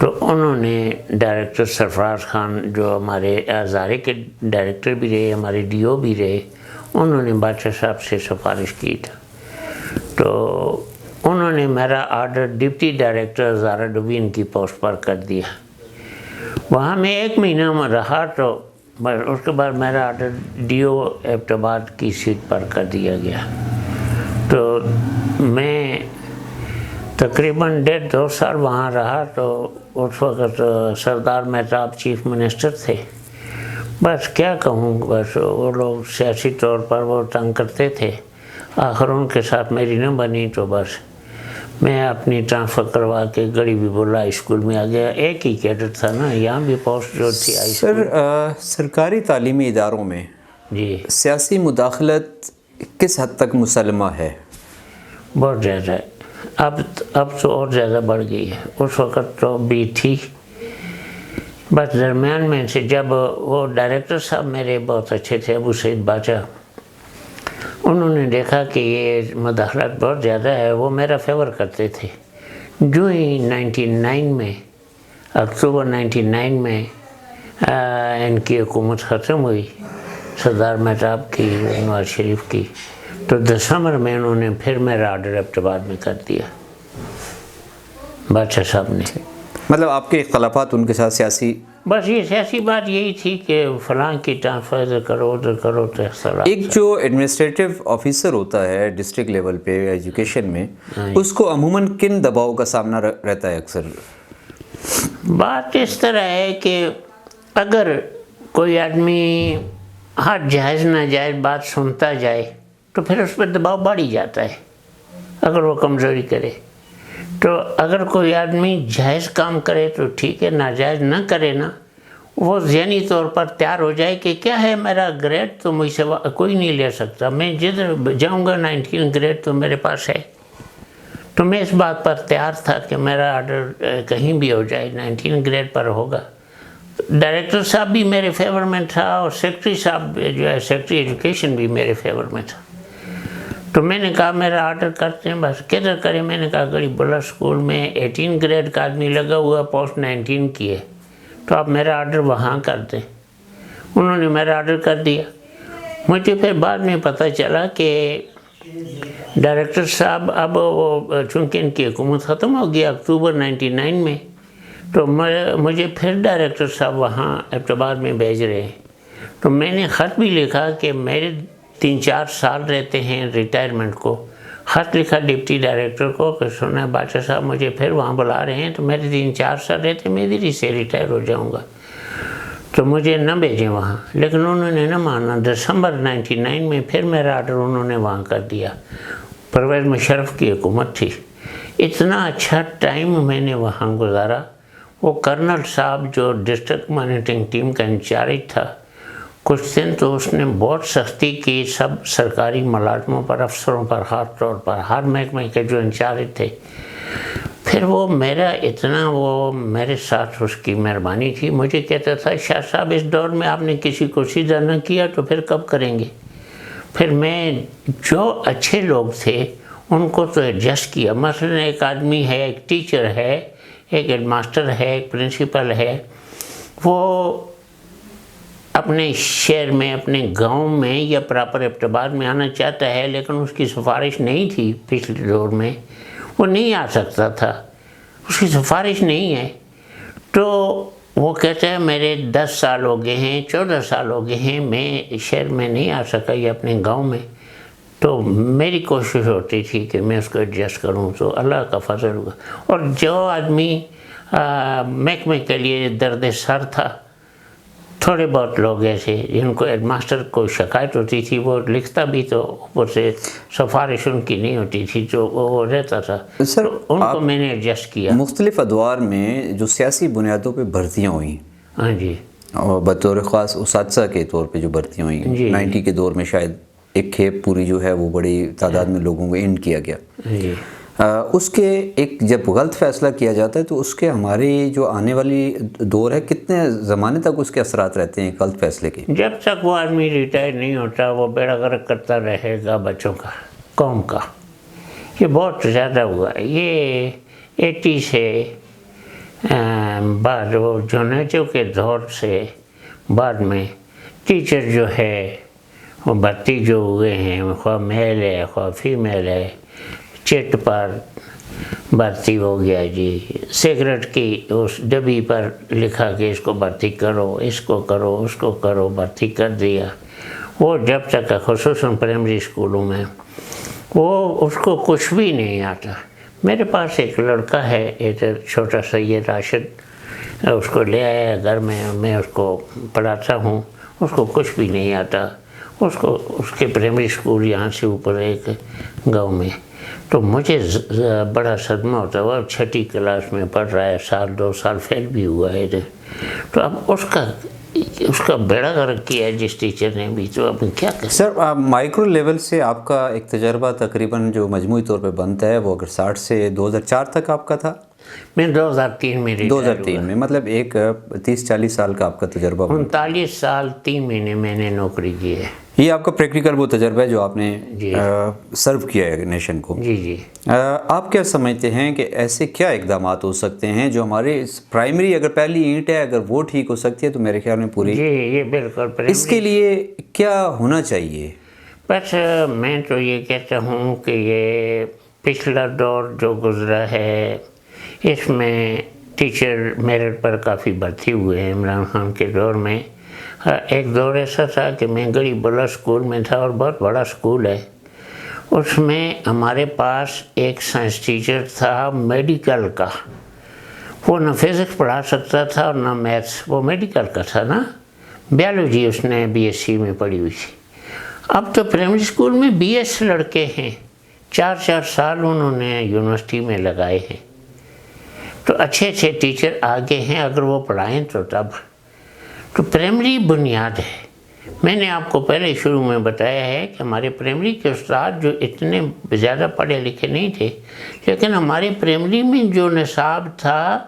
تو انہوں نے ڈائریکٹر سرفراز خان جو ہمارے ہزارے کے ڈائریکٹر بھی رہے، ہمارے ڈی او بھی رہے، انہوں نے بادشاہ صاحب سے سفارش کی تھا. تو انہوں نے میرا order deputy director Hazara division کی پوسٹ پر کر دیا. وہاں میں 1 مہینہ میں رہا تو بس اس کے بعد میرا آرڈر ڈی او ابتباد کی سیٹ پر کر دیا گیا. تو میں تقریباً 1.5-2 سال وہاں رہا. تو اس وقت سردار مہتاب چیف منسٹر تھے. بس کیا کہوں، بس وہ لوگ سیاسی طور پر وہ تنگ کرتے تھے. آخر ان کے ساتھ میری نہ بنی تو بس میں اپنی ٹرانسفر کروا کے گڑی بھی بولا اسکول میں آ گیا. ایک ہی کیڈر تھا نا, یہاں بھی پوسٹ جو تھی ہائی اسکول. سر سرکاری تعلیمی اداروں میں جی سیاسی مداخلت کس حد تک مسلمہ ہے؟ بہت زیادہ ہے. اب تو اور زیادہ بڑھ گئی ہے. اس وقت تو بھی تھی, بس درمیان میں سے جب وہ ڈائریکٹر صاحب میرے بہت اچھے تھے, ابو سعید باچا, انہوں نے دیکھا کہ یہ مداخلت بہت زیادہ ہے, وہ میرا فیور کرتے تھے. جو ہی 99 میں اکتوبر 99 میں ان کی حکومت ختم ہوئی, سردار مہتاب کی, نواز شریف کی, تو دسمبر میں انہوں نے پھر میرا آرڈر ایبٹباد میں کر دیا بادشاہ صاحب نے. مطلب آپ کے اختلافات ان کے ساتھ سیاسی؟ بس یہ سیاسی بات یہی تھی کہ فلاں کی ٹرانسفر ادھر کرو ادھر کرو, تو اختلاف. ایک جو ایڈمنسٹریٹو آفیسر ہوتا ہے ڈسٹرکٹ لیول پہ ایجوکیشن میں, اس کو عموماً کن دباؤ کا سامنا رہتا ہے اکثر؟ بات اس طرح ہے کہ اگر کوئی آدمی ہر جائز ناجائز بات سنتا جائے تو پھر اس پہ دباؤ بڑھ ہی جاتا ہے, اگر وہ کمزوری کرے. تو اگر کوئی آدمی جائز کام کرے تو ٹھیک ہے, ناجائز نہ کرے نا, وہ ذہنی طور پر تیار ہو جائے کہ کیا ہے میرا گریڈ تو مجھ سے کوئی نہیں لے سکتا, میں جدھر جاؤں گا 19 گریڈ تو میرے پاس ہے. تو میں اس بات پر تیار تھا کہ میرا آرڈر کہیں بھی ہو جائے 19 گریڈ پر ہوگا. ڈائریکٹر صاحب بھی میرے فیور میں تھا, اور سیکرٹری صاحب جو ہے سیکرٹری ایجوکیشن بھی میرے فیور میں تھا. تو میں نے کہا میرا آرڈر کرتے ہیں, بس کدھر کریں. میں نے کہا گڑی بلا اسکول میں 18 گریڈ کا آدمی لگا ہوا, پوسٹ 19 کی ہے, تو آپ میرا آرڈر وہاں کر دیں. انہوں نے میرا آرڈر کر دیا. مجھے پھر بعد میں پتہ چلا کہ ڈائریکٹر صاحب اب وہ چونکہ ان کی حکومت ختم ہو گیا اکتوبر 99 میں, تو مجھے پھر ڈائریکٹر صاحب وہاں ایبٹباد میں بھیج رہے ہیں. تو میں نے خط بھی لکھا کہ میرے 3-4 سال رہتے ہیں ریٹائرمنٹ کو. خط لکھا ڈپٹی ڈائریکٹر کو کہ سنا باچا صاحب مجھے پھر وہاں بلا رہے ہیں, تو میرے 3-4 سال رہتے میں ادھر ہی سے ریٹائر ہو جاؤں گا, تو مجھے نہ بھیجیں وہاں. لیکن انہوں نے نہ مانا. دسمبر 99 میں پھر میرا آرڈر انہوں نے وہاں کر دیا. پرویز مشرف کی حکومت تھی. اتنا اچھا ٹائم میں نے وہاں گزارا. وہ کرنل صاحب جو ڈسٹرکٹ مانیٹرنگ ٹیم کا انچارج تھا, کچھ دن تو اس نے بہت سختی کی سب سرکاری ملازموں پر, افسروں پر, خاص طور پر ہر محکمے کے جو انچارج تھے. پھر وہ میرا اتنا وہ میرے ساتھ اس کی مہربانی تھی. مجھے کہتا تھا شاہ صاحب اس دور میں آپ نے کسی کو سیدھا نہ کیا تو پھر کب کریں گے. پھر میں جو اچھے لوگ تھے ان کو تو ایڈجسٹ کیا. مثلا ایک آدمی ہے, ایک ٹیچر ہے, ایک ہیڈ ماسٹر ہے, ایک پرنسپل ہے, وہ اپنے شہر میں اپنے گاؤں میں یا پراپر ایبٹباد میں آنا چاہتا ہے, لیکن اس کی سفارش نہیں تھی پچھلے دور میں, وہ نہیں آ سکتا تھا, اس کی سفارش نہیں ہے. تو وہ کہتا ہے میرے 10 سال ہو گئے ہیں, 14 سال ہو گئے ہیں, میں شہر میں نہیں آ سکا یا اپنے گاؤں میں. تو میری کوشش ہوتی تھی کہ میں اس کو ایڈجسٹ کروں, تو اللہ کا فضل ہوگا. اور جو آدمی محکمے کے لیے درد سر تھا, تھوڑے بہت لوگ ایسے جن کو ہیڈ ماسٹر کو شکایت ہوتی تھی, وہ لکھتا بھی تو اوپر سے سفارش ان کی نہیں ہوتی تھی, جو وہ رہتا تھا. سر ان کو میں نے ایڈجسٹ کیا. مختلف ادوار میں جو سیاسی بنیادوں پہ بھرتیاں ہوئیں, ہاں جی, اور بطور خاص اساتذہ کے طور پہ جو بھرتیاں ہوئیں, جی 90 کے دور میں شاید ایک کھیپ پوری جو ہے وہ بڑی تعداد میں لوگوں کو اینڈ کیا گیا. جی, اس کے ایک جب غلط فیصلہ کیا جاتا ہے تو اس کے ہماری جو آنے والی دور ہے, کتنے زمانے تک اس کے اثرات رہتے ہیں غلط فیصلے کے؟ جب تک وہ آدمی ریٹائر نہیں ہوتا وہ بیڑا غرق کرتا رہے گا بچوں کا, قوم کا. یہ بہت زیادہ ہوا ہے. یہ 80 سے بعد وہ جونیچو کے دور سے بعد میں ٹیچر جو ہے وہ بھرتی جو ہوئے ہیں, خواہ میل ہے خواہ فیمیل ہے, چٹ پر بھرتی ہو گیا جی, سگریٹ کی اس ڈبی پر لکھا کہ اس کو بھرتی کرو, اس کو کرو, اس کو کرو, بھرتی کر دیا. وہ جب تک خصوصاً پرائمری اسکولوں میں وہ اس کو کچھ بھی نہیں آتا. میرے پاس ایک لڑکا ہے ادھر چھوٹا سا, یہ راشد, اس کو لے آیا گھر میں اس کو پڑھاتا ہوں, اس کو کچھ بھی نہیں آتا. اس کے پرائمری اسکول یہاں سے اوپر ایک گاؤں میں, تو مجھے بڑا صدمہ ہوتا ہوا. 6ٹھی کلاس میں پڑھ رہا ہے, 2 سال فیل بھی ہوا ہے. تو اب اس کا بیڑا غرق کیا ہے جس ٹیچر نے بھی. تو اب کیا کریں سر؟ مائکرو لیول سے آپ کا ایک تجربہ تقریباً جو مجموعی طور پہ بنتا ہے وہ اگر 60 سے 2004 تک آپ کا تھا. میں 2003 میں 2003 میں مطلب ایک 30-40 سال کا آپ کا تجربہ. 39 سال 3 مہینے میں نے نوکری کی ہے. یہ آپ کا پریکٹیکل وہ تجربہ ہے جو آپ نے سرو کیا ہے نیشن کو. جی جی. آپ کیا سمجھتے ہیں کہ ایسے کیا اقدامات ہو سکتے ہیں جو ہمارے پرائمری اگر پہلی اینٹ ہے اگر وہ ٹھیک ہو سکتی ہے تو میرے خیال میں پوری. جی یہ بالکل. اس کے لیے کیا ہونا چاہیے؟ بس میں تو یہ کہتا ہوں کہ یہ پچھلا دور جو گزرا ہے اس میں ٹیچر میرٹ پر کافی بڑھتی ہوئے ہیں. عمران خان کے دور میں ایک دور ایسا تھا کہ میں غریب بلا اسکول میں تھا اور بہت بڑا اسکول ہے. اس میں ہمارے پاس ایک سائنس ٹیچر تھا میڈیکل کا. وہ نہ فزکس پڑھا سکتا تھا اور نہ میتھس. وہ میڈیکل کا تھا نا, بیالوجی اس نے BSc میں پڑھی ہوئی تھی. اب تو پرائمری اسکول میں BS لڑکے ہیں, 4 سال انہوں نے یونیورسٹی میں لگائے ہیں. تو اچھے ٹیچر آگے ہیں اگر وہ پڑھائیں تو تب. تو پرائمری بنیاد ہے. میں نے آپ کو پہلے شروع میں بتایا ہے کہ ہمارے پرائمری کے استاد جو اتنے زیادہ پڑھے لکھے نہیں تھے, لیکن ہمارے پرائمری میں جو نصاب تھا,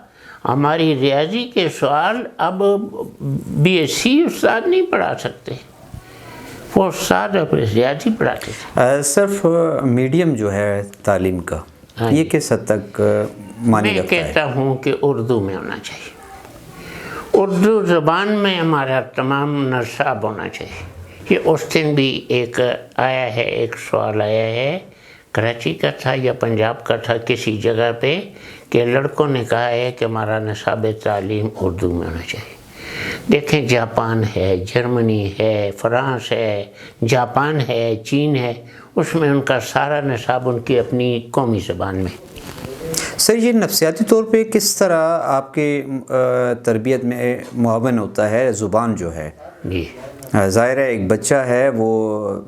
ہماری ریاضی کے سوال اب BSc استاد نہیں پڑھا سکتے. وہ استاد اب ریاضی پڑھاتے تھے. صرف میڈیم جو ہے تعلیم کا یہ کس حد تک مانی رکھتا ہے؟ میں کہتا ہوں کہ اردو میں ہونا چاہیے. اردو زبان میں ہمارا تمام نصاب ہونا چاہیے. یہ اس دن بھی ایک آیا ہے, ایک سوال آیا ہے, کراچی کا تھا یا پنجاب کا تھا کسی جگہ پہ, کہ لڑکوں نے کہا ہے کہ ہمارا نصاب تعلیم اردو میں ہونا چاہیے. دیکھیں جاپان ہے, جرمنی ہے, فرانس ہے, جاپان ہے, چین ہے, اس میں ان کا سارا نصاب ان کی اپنی قومی زبان میں. سر یہ نفسیاتی طور پہ کس طرح آپ کے تربیت میں معاون ہوتا ہے زبان جو ہے؟ جی ظاہر ہے ایک بچہ ہے وہ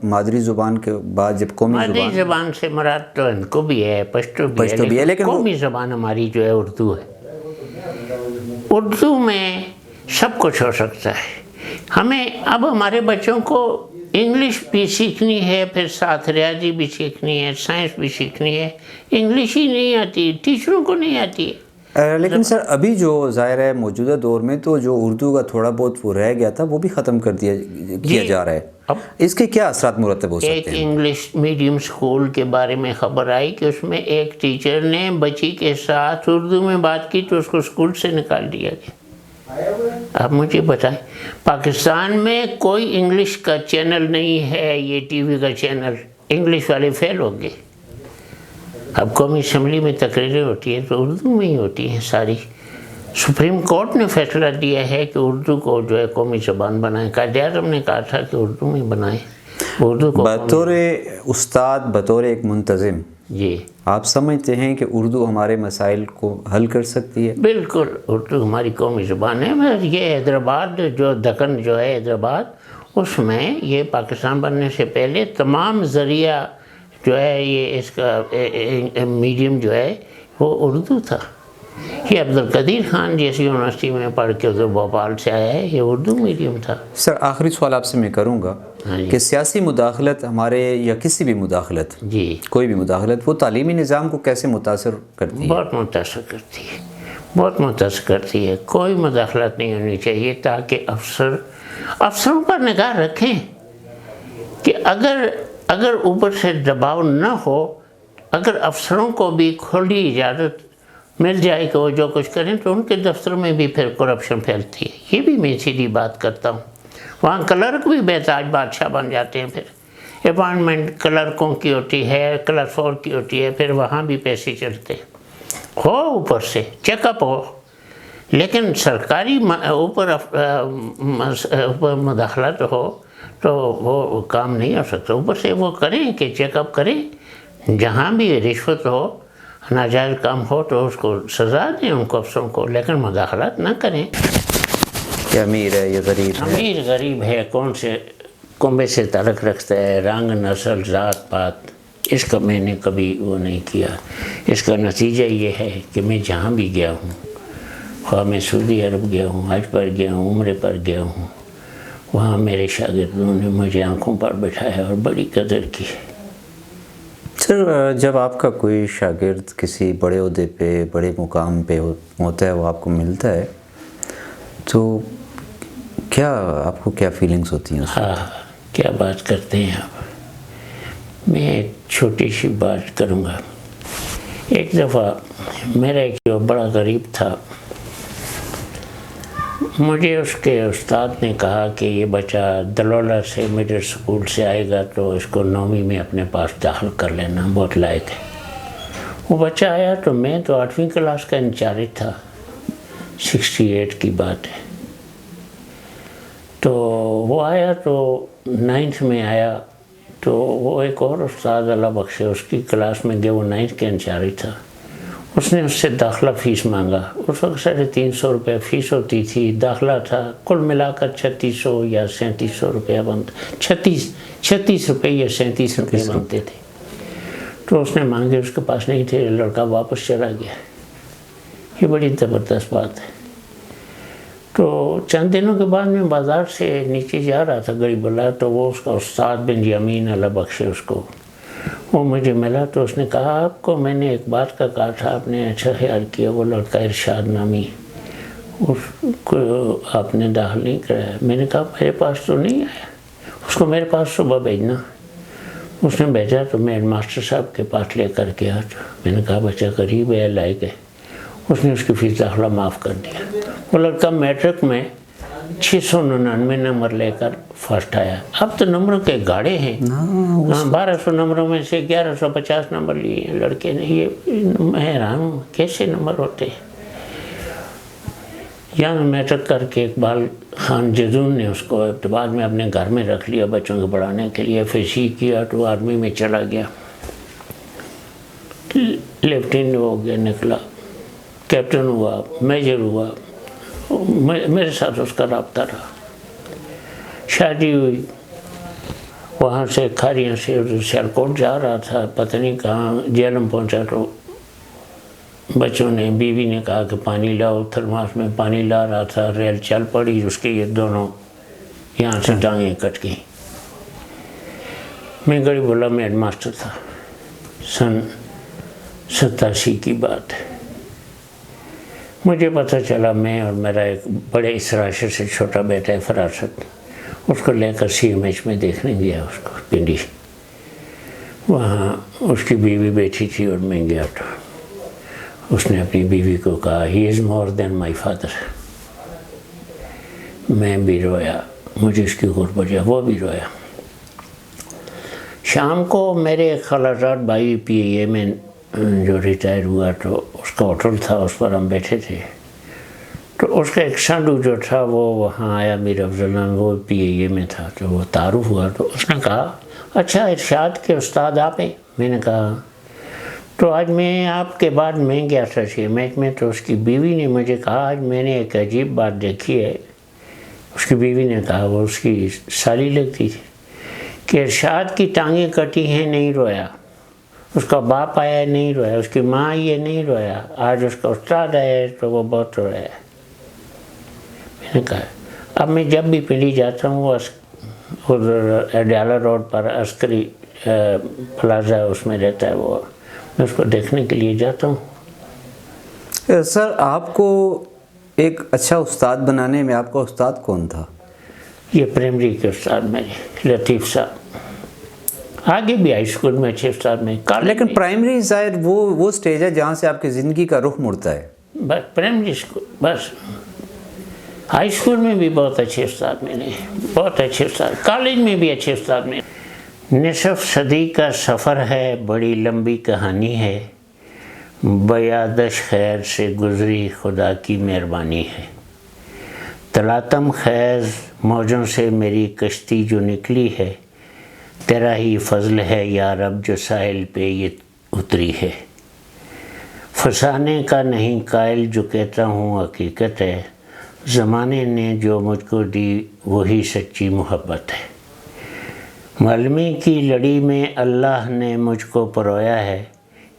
مادری زبان کے بعد جب قومی مادری زبان سے مراد تو ان کو بھی ہے, پشتو بھی ہے, لیکن قومی زبان ہماری جو ہے اردو ہے. اردو میں سب کچھ ہو سکتا ہے. ہمیں اب ہمارے بچوں کو انگلش بھی سیکھنی ہے, پھر ساتھ ریاضی بھی سیکھنی ہے, سائنس بھی سیکھنی ہے. انگلش ہی نہیں آتی, ٹیچروں کو نہیں آتی ہے. لیکن سر ابھی جو ظاہر ہے موجودہ دور میں تو جو اردو کا تھوڑا بہت وہ رہ گیا تھا وہ بھی ختم کر کیا جا رہا ہے. اس کے کیا اثرات مرتب ہو سکتے ہیں؟ ایک انگلش میڈیم اسکول کے بارے میں خبر آئی کہ اس میں ایک ٹیچر نے بچی کے ساتھ اردو میں بات کی تو اس کو اسکول سے نکال دیا گیا. اب مجھے بتائیں, پاکستان میں کوئی انگلش کا چینل نہیں ہے, یہ ٹی وی کا چینل, انگلش والے فیل ہو گئے. اب قومی اسمبلی میں تقریریں ہوتی ہیں تو اردو میں ہی ہوتی ہیں ساری. سپریم کورٹ نے فیصلہ دیا ہے کہ اردو کو جو ہے قومی زبان بنائیں. قائد اعظم نے کہا تھا کہ اردو میں بنائیں. اردو کو بطور استاد, بطور ایک منتظم, جی آپ سمجھتے ہیں کہ اردو ہمارے مسائل کو حل کر سکتی ہے؟ بالکل, اردو ہماری قومی زبان ہے. یہ حیدرآباد جو دکن جو ہے حیدرآباد, اس میں یہ پاکستان بننے سے پہلے تمام ذریعہ جو ہے یہ اس کا میڈیم جو ہے وہ اردو تھا. یہ عبدالقدیر خان جیسی یونیورسٹی میں پڑھ کے جو بھوپال سے آیا ہے, یہ اردو میڈیم تھا. سر آخری سوال آپ سے میں کروں گا کہ سیاسی مداخلت ہمارے یا کسی بھی مداخلت, جی کوئی بھی مداخلت, وہ تعلیمی نظام کو کیسے متاثر کرتی ہے؟ بہت متاثر کرتی ہے, بہت متاثر کرتی ہے. کوئی مداخلت نہیں ہونی چاہیے تاکہ افسروں پر نگاہ رکھیں کہ اگر اوپر سے دباؤ نہ ہو, اگر افسروں کو بھی کھلی اجازت مل جائے کہ وہ جو کچھ کریں تو ان کے دفتر میں بھی پھر کرپشن پھیلتی ہے. یہ بھی میں سیدھی بات کرتا ہوں. وہاں کلرک بھی بہتاج بادشاہ بن جاتے ہیں. پھر اپائنٹمنٹ کلرکوں کی ہوتی ہے, کلر 4 کی ہوتی ہے, پھر وہاں بھی پیسے چلتے ہو, اوپر سے چیک اپ ہو. لیکن سرکاری اوپر مداخلت ہو تو وہ کام نہیں ہو سکتا. اوپر سے وہ کریں کہ چیک اپ کریں, جہاں بھی رشوت ہو, ناجائز کام ہو تو اس کو سزا دیں ان کو, افسروں کو, لیکن مداخلت نہ کریں. کہ امیر ہے یا غریب ہے, امیر غریب ہے, کون سے کنبے سے تعلق رکھتا ہے, رنگ, نسل, ذات پات, اس کا میں نے کبھی وہ نہیں کیا. اس کا نتیجہ یہ ہے کہ میں جہاں بھی گیا ہوں، خواہ میں سعودی عرب گیا ہوں، حج پر گیا ہوں، عمرے پر گیا ہوں، وہاں میرے شاگردوں نے مجھے آنکھوں پر بٹھایا اور بڑی قدر کی. سر جب آپ کا کوئی شاگرد کسی بڑے عہدے پہ، بڑے مقام پہ ہوتا ہے، وہ آپ کو ملتا ہے، تو کیا آپ کو کیا فیلنگز ہوتی ہیں؟ ہاں، کیا بات کرتے ہیں آپ. میں ایک چھوٹی سی بات کروں گا. ایک دفعہ میرا ایک جو بڑا غریب تھا، مجھے اس کے استاد نے کہا کہ یہ بچہ دلولہ سے مڈل اسکول سے آئے گا تو اس کو 9ویں میں اپنے پاس داخل کر لینا، بہت لائق ہے. وہ بچہ آیا تو میں تو 8ویں کلاس کا انچارج تھا، 68 کی بات ہے. تو وہ آیا تو 9th میں آیا تو وہ ایک اور استاد اللہ بخشے اس کی کلاس میں گیا، وہ 9th کے انچارج تھا. اس نے اس سے داخلہ فیس مانگا. اس وقت 350 روپے فیس ہوتی تھی، داخلہ تھا کل ملا کر 3600 یا 3700 روپیہ بنتا، 36 روپے یا 37 روپے بنتے تھے. تو اس نے مانگے، اس کے پاس نہیں تھے، لڑکا واپس چلا گیا. یہ بڑی زبردست بات ہے. تو چند دنوں کے بعد میں بازار سے نیچے جا رہا تھا غریب اللہ، تو وہ اس کا استاد بن یمین اللہ بخشے اس کو، وہ مجھے ملا. تو اس نے کہا آپ کو میں نے ایک بات کا کہا تھا، آپ نے اچھا خیال کیا. وہ لڑکا ارشاد نامی، اس کو آپ نے داخل نہیں کرایا. میں نے کہا میرے پاس تو نہیں آیا، اس کو میرے پاس صبح بھیجنا. اس نے بھیجا تو میں ماسٹر صاحب کے پاس لے کر گیا. میں نے کہا بچہ قریب ہے، لائق ہے. اس نے اس کی فیس داخلہ معاف کر دیا. وہ لڑکا میٹرک میں 699 نمبر لے کر فرسٹ آیا. اب تو نمبروں کے گاڑے ہیں، 1200 نمبروں میں سے 1150 نمبر لیے ہیں لڑکے نے. یہ میں حیران ہوں کیسے نمبر ہوتے ہیں. یہاں میٹرک کر کے اقبال خان جزون نے اس کو بعد میں اپنے گھر میں رکھ لیا بچوں کو پڑھانے کے لیے. FSC کیا تو آرمی میں چلا گیا، لیفٹیننٹ ہو گیا، نکلا کیپٹن ہوا، میجر ہوا. میرے ساتھ اس کا رابطہ رہا. شادی ہوئی، وہاں سے کھاریاں سے سیالکوٹ جا رہا تھا، پتہ نہیں کہاں جہلم پہنچا تو بچوں نے، بیوی نے کہا کہ پانی لاؤ. تھرماس میں پانی لا رہا تھا، ریل چل پڑی، اس کے یہ دونوں یہاں سے ٹانگیں کٹ گئیں. میں غریب اللہ میں ہیڈ ماسٹر تھا، سن 87 کی بات ہے. مجھے پتہ چلا میں اور میرا ایک بڑے اسراشر سے چھوٹا بیٹا ہے فراست، اس کو لے کر CMH میں دیکھنے گیا اس کو پنڈی. وہاں اس کی بیوی بیٹھی تھی اور میں گیا تو اس نے اپنی بیوی کو کہا ہی از مور دین مائی فادر. میں بھی رویا، مجھے اس کی غربت ہے، وہ بھی رویا. شام کو میرے خالازاد بھائی PIA میں جو ریٹائر ہوا تو اس کا ہوٹل تھا، اس پر ہم بیٹھے تھے. تو اس کا ایک سانڈو جو تھا وہ وہاں آیا، میر افضل، وہ PIA میں تھا. تو وہ تعارف ہوا تو اس نے کہا اچھا ارشاد کے استاد آپ ہیں؟ میں نے کہا تو آج میں آپ کے بعد میں گیا تھا CMH میں. تو اس کی بیوی نے مجھے کہا آج میں نے ایک عجیب بات دیکھی ہے. اس کی بیوی نے کہا، وہ اس کی سالی لگتی تھی، کہ ارشاد کی ٹانگیں کٹی ہیں نہیں رویا، اس کا باپ آیا ہے نہیں رویا، اس کی ماں آئی ہے نہیں رویا، آج اس کا استاد آیا ہے تو وہ بہت رویا ہے. میں نے کہا اب میں جب بھی پنڈی جاتا ہوں ادھر اڈیالہ روڈ پر عسکری پلازا اس میں رہتا ہے، وہ میں اس کو دیکھنے کے لیے جاتا ہوں. سر آپ کو ایک اچھا استاد بنانے میں آپ کا استاد کون تھا؟ یہ پرائمری کے استاد میرے لطیف صاحب، آگے بھی ہائی اسکول میں اچھے استاد میں. لیکن پرائمری ظاہر وہ سٹیج ہے جہاں سے آپ کی زندگی کا رخ مڑتا ہے. بس پرائمری اسکول، بس ہائی اسکول میں بھی بہت اچھے استاد ملے، بہت اچھے استاد، کالج میں بھی اچھے استاد ملے. نصف صدی کا سفر ہے، بڑی لمبی کہانی ہے، بیادش خیر سے گزری خدا کی مہربانی ہے. تلاطم خیز موجوں سے میری کشتی جو نکلی ہے، تیرا ہی فضل ہے یا رب جو ساحل پہ یہ اتری ہے. فسانے کا نہیں قائل جو کہتا ہوں حقیقت ہے، زمانے نے جو مجھ کو دی وہی سچی محبت ہے. معلمی کی لڑی میں اللہ نے مجھ کو پرویا ہے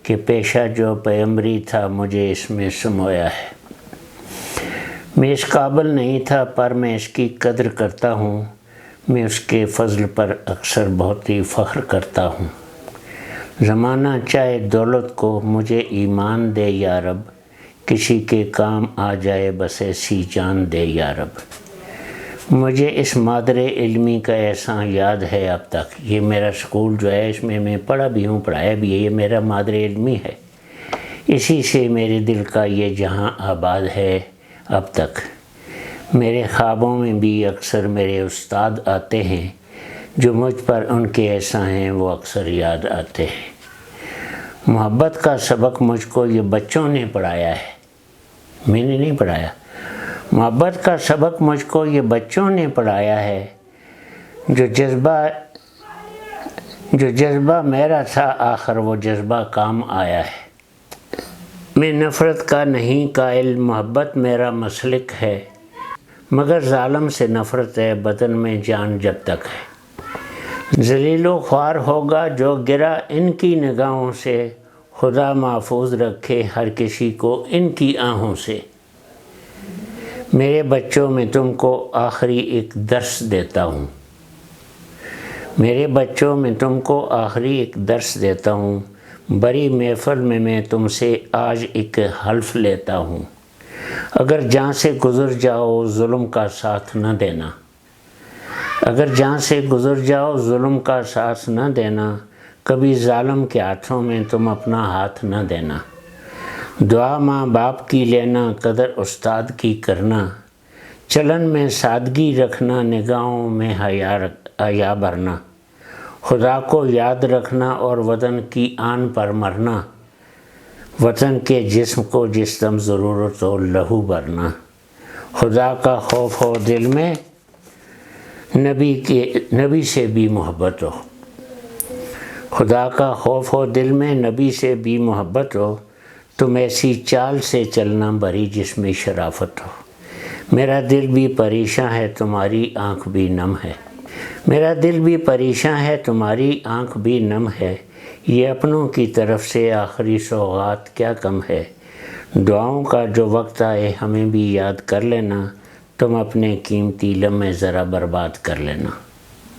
کہ پیشہ جو پیغمبری تھا مجھے اس میں سمویا ہے۔ میں اس قابل نہیں تھا پر میں اس کی قدر کرتا ہوں، میں اس کے فضل پر اکثر بہت ہی فخر کرتا ہوں۔ زمانہ چاہے دولت کو مجھے ایمان دے یا رب، کسی کے کام آ جائے بس ایسی جان دے یا رب۔ مجھے اس مادر علمی کا احسان یاد ہے اب تک۔ یہ میرا سکول جو ہے اس میں پڑھا بھی ہوں، پڑھایا بھی ہے، یہ میرا مادر علمی ہے، اسی سے میرے دل کا یہ جہاں آباد ہے اب تک۔ میرے خوابوں میں بھی اکثر میرے استاد آتے ہیں، جو مجھ پر ان کے احسان ہیں وہ اکثر یاد آتے ہیں۔ محبت کا سبق مجھ کو یہ بچوں نے پڑھایا ہے، میں نے نہیں پڑھایا۔ محبت کا سبق مجھ کو یہ بچوں نے پڑھایا ہے، جو جذبہ میرا تھا آخر وہ جذبہ کام آیا ہے۔ میں نفرت کا نہیں قائل، محبت میرا مسلک ہے، مگر ظالم سے نفرت ہے بدن میں جان جب تک ہے۔ ذلیل و خوار ہوگا جو گرا ان کی نگاہوں سے، خدا محفوظ رکھے ہر کسی کو ان کی آہوں سے۔ میرے بچوں میں تم کو آخری ایک درس دیتا ہوں، میرے بچوں میں تم کو آخری ایک درس دیتا ہوں، بڑی محفل میں تم سے آج ایک حلف لیتا ہوں۔ اگر جان سے گزر جاؤ ظلم کا ساتھ نہ دینا، اگر جان سے گزر جاؤ ظلم کا ساتھ نہ دینا، کبھی ظالم کے ہاتھوں میں تم اپنا ہاتھ نہ دینا۔ دعا ماں باپ کی لینا، قدر استاد کی کرنا، چلن میں سادگی رکھنا، نگاہوں میں حیا بھرنا، خدا کو یاد رکھنا اور وطن کی آن پر مرنا، وطن کے جسم کو جس دم ضرورت ہو لہو بھرنا، خدا کا خوف ہو دل میں نبی سے بھی محبت ہو، خدا کا خوف ہو دل میں نبی سے بھی محبت ہو، تم ایسی چال سے چلنا بری جس میں شرافت ہو۔ میرا دل بھی پریشاں ہے تمہاری آنکھ بھی نم ہے، میرا دل بھی پریشاں ہے تمہاری آنکھ بھی نم ہے، یہ اپنوں کی طرف سے آخری سوغات کیا کم ہے۔ دعاؤں کا جو وقت آئے ہمیں بھی یاد کر لینا، تم اپنے قیمتی لمحے ذرا برباد کر لینا۔